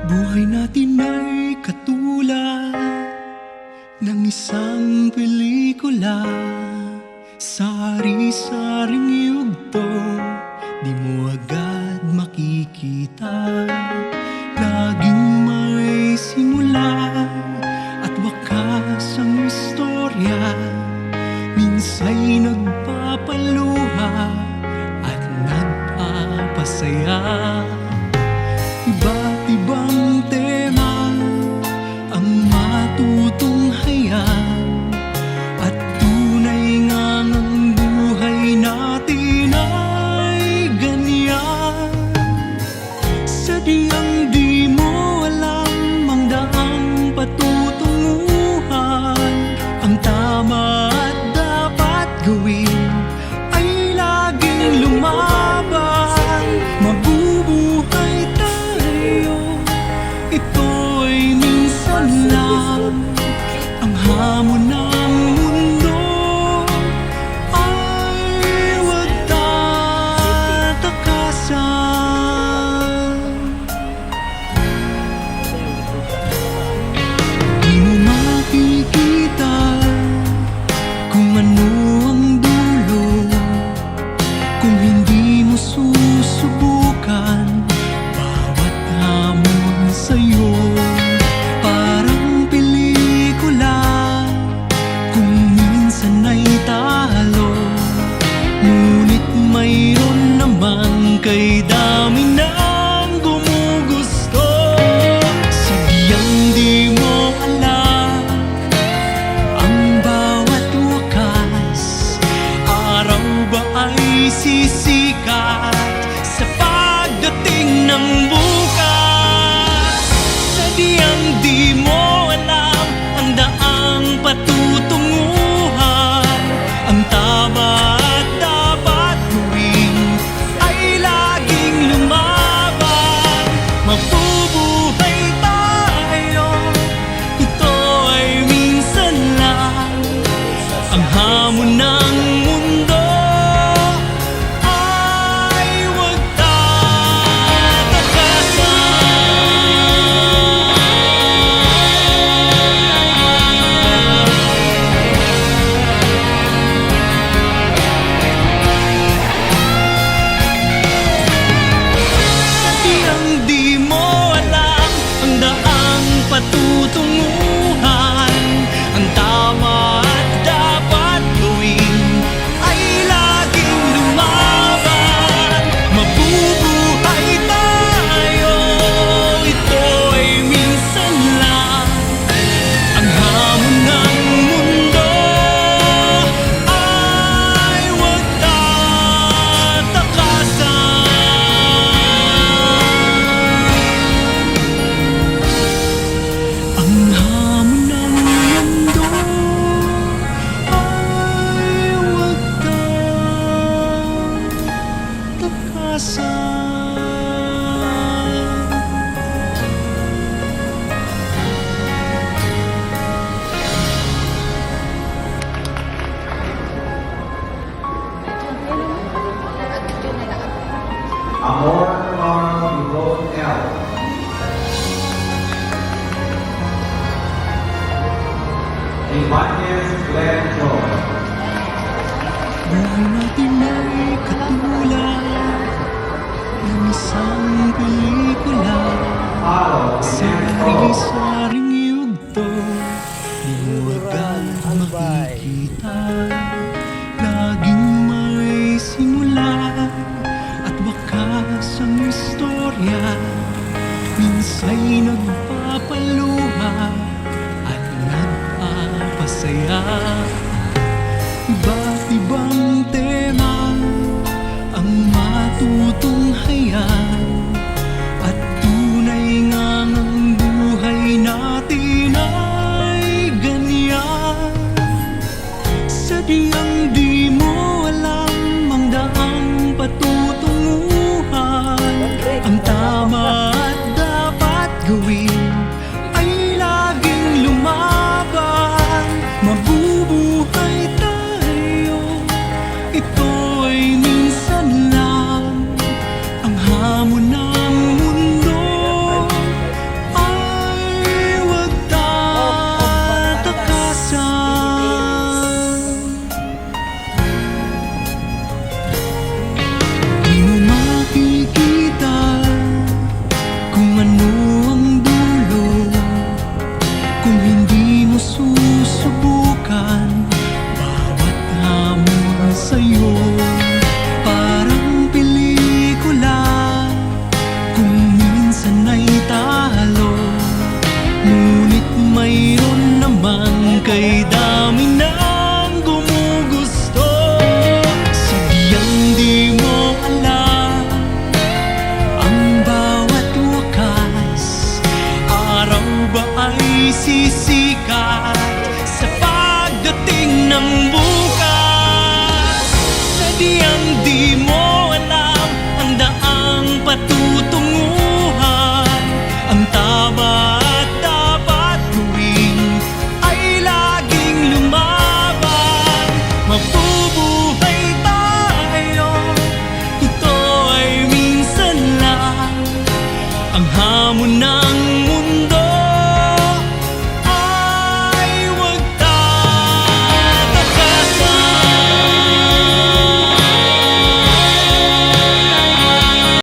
Buhay natin ay katulad ng isang pelikula. Sari-saring yugto, di mo agad makikita. Laging may simula at wakas ang istorya. Minsa'y nagpapaluha at nagpapasaya. Iba't ibang tema ang matutunghayan, at tunay ngang ang buhay natin ay ganyan. Sadyang di mo alam ang daang patutunguhan. Ang tama at dapat gawin ay laging lumaban. Mabubuhay tayo, ito ay minsan lang. Ang hamon ng mundo ay huwag tatakasan. Di mo makikita kung ano ang dulo kung hindi mo susubukan bawat hamon sa'yo. Parang pelikula, kung minsan ay talo, ngunit mayroon naman kay dami ng gumugusto. Sadyang di mo alam ang bawat wakas. Araw ba ay sisikat sa pagdating ng bukas? Sadyang di mo alam ang daang patutunguhan. Ang tama at dapat gawin ay laging lumaban. Mabubuhay tayo, ito ay minsan lang. Ang hamon ng mundo ay huwag Sadyang di mo alam ang daang patutunguhan. Ang tama at dapat gawin ay laging lumaban. Mabubuhay tayo, ito ay minsan lang. Ang hamon ng mundo ay huwag tatakasan. Ang hamon ng mundo ay huwag tatakasan. Amor Carl Yvonne L. Ibanez Glenn Joy. Buhay natin ay katulad ng isang pelikula. Aro Inez Sari-saring yugto, di mo agad makikita. Laging may simula at wakas ang istorya. Minsa'y nagpapaluha at nagpapasaya. Iba't ibang tema ang matutunghayan, at tunay ngang ang buhay natin ay ganyan. Sadyang di mo alam ang daang patutunguhan. Ang tama at dapat gawin ay laging lumaban. Mabubuhay tayo, ito ay minsan lang. Ang hamon ng mundo sisikat sa pagdating ng bukas. Sadyang